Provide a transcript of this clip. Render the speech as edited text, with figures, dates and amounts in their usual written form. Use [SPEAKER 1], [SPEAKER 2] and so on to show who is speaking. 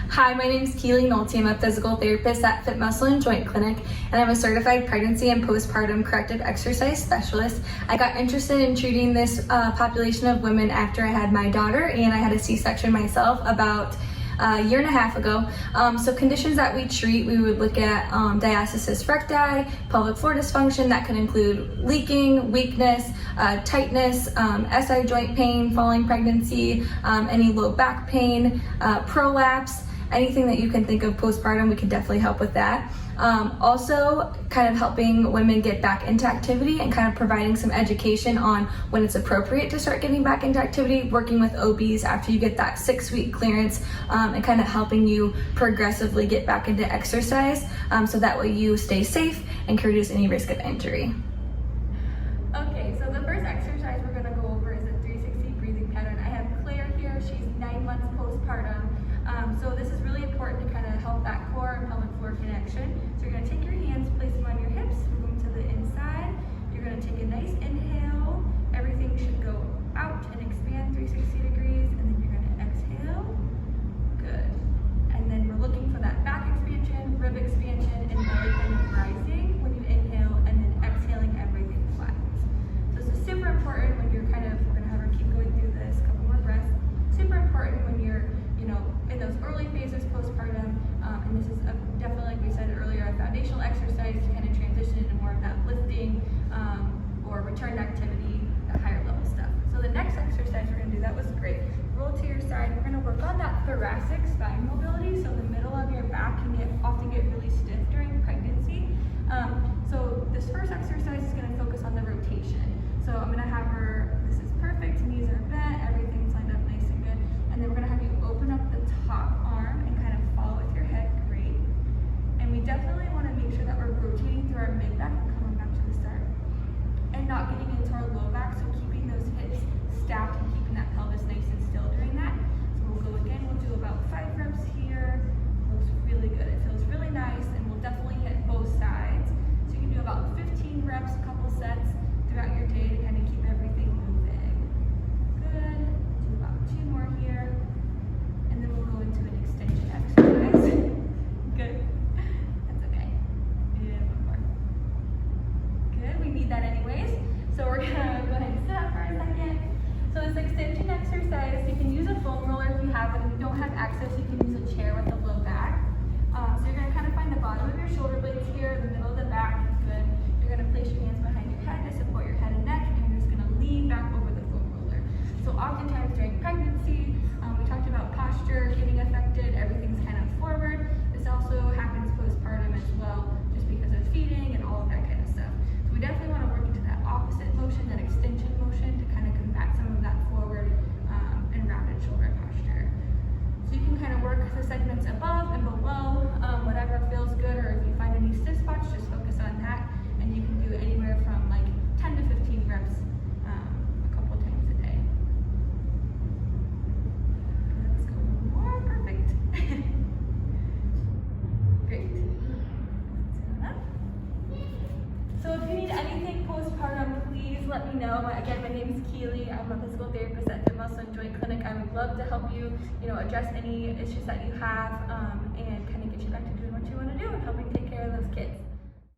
[SPEAKER 1] Hi, my name is Keely Nolte. I'm a physical therapist at Fit Muscle and Joint Clinic, and I'm a certified pregnancy and postpartum corrective exercise specialist. I got interested in treating this population of women after I had my daughter, and I had a C-section myself about a year and a half ago. So conditions that we treat, we would look at diastasis recti, pelvic floor dysfunction that can include leaking, weakness, tightness, SI joint pain, following pregnancy, any low back pain, prolapse, anything that you can think of postpartum, we can definitely help with that. Also kind of helping women get back into activity and kind of providing some education on when it's appropriate to start getting back into activity, working with OBs after you get that 6-week clearance, and kind of helping you progressively get back into exercise, so that way you stay safe and can reduce any risk of injury.
[SPEAKER 2] Okay, so the first exercise we're going to go over is a 360 breathing pattern. I have Claire here, she's 9 months postpartum. So this is really important to kind of help that core and pelvic floor connection. So you're going to take your hands, place them on your hips, move them to the inside. You're going to take a nice inhale. Everything should go out and expand 360 degrees, and then you're going to exhale. Good. And then we're looking for that back expansion, rib expansion, and belly kind of rising when you inhale, and then exhaling, everything flattens. So this is super important when you're we're going to have her keep going through this, couple more breaths. Super important when you're in those early phases postpartum, and this is definitely, like we said earlier, a foundational exercise to kind of transition into more of that lifting or return activity, that higher level stuff. So the next exercise we're going to do, that was great. Roll to your side. We're going to work on that thoracic spine mobility. So the middle of your back can often get really stiff during pregnancy. So this first exercise is going to focus on the rotation. So I'm going to have her, this is perfect, knees are bent, everything's lined up nice and good. And then we're going to have you open up the top arm and kind of follow with your head. Great. And we definitely want to make sure that we're rotating through our mid-back and coming back to the start. And not getting into our low back, so keeping those hips stacked and keeping that pelvis nice and still during that. So we'll go again, we'll do about 5 reps here. Looks really good. It feels really nice, and we'll definitely hit both sides. So you can do about 15 reps, a couple sets throughout your day to kind of keep everything moving. Good. Do about 2 more here. And then we'll go into an extension exercise. Good. That's okay. And 1 more. Good. We need that anyways. So we're going to go ahead and sit up for a second. So this extension exercise, you can use a foam roller if you have it. If you don't have access, you can use a chair with a low back. So you're going to kind of find the bottom of your shoulder blades here, the middle of the back. Good. You're going to place your hands behind your head to support your head and neck, and you're just going to lean back over the foam roller. So oftentimes during pregnancy, we talked about posture getting affected, everything's kind of forward. This also happens postpartum as well, just because of feeding and all of that kind of stuff. So we definitely want to work into that opposite motion, that extension motion, to kind of combat some of that forward and rounded shoulder posture. So you can kind of work the segments above and below, whatever feels good, or if you find any stiff spots, just focus on that, and you can do anywhere from like 10 to 15 reps a couple times a day. Let's go more. Perfect. Great. So if you need anything postpartum, please let me know. Again, my name is Keely. I'm a physical therapist at Fit Muscle and Joint Clinic. I would love to help you, address any issues that you have, and kind of get you back to doing what you want to do and helping take care of those kids.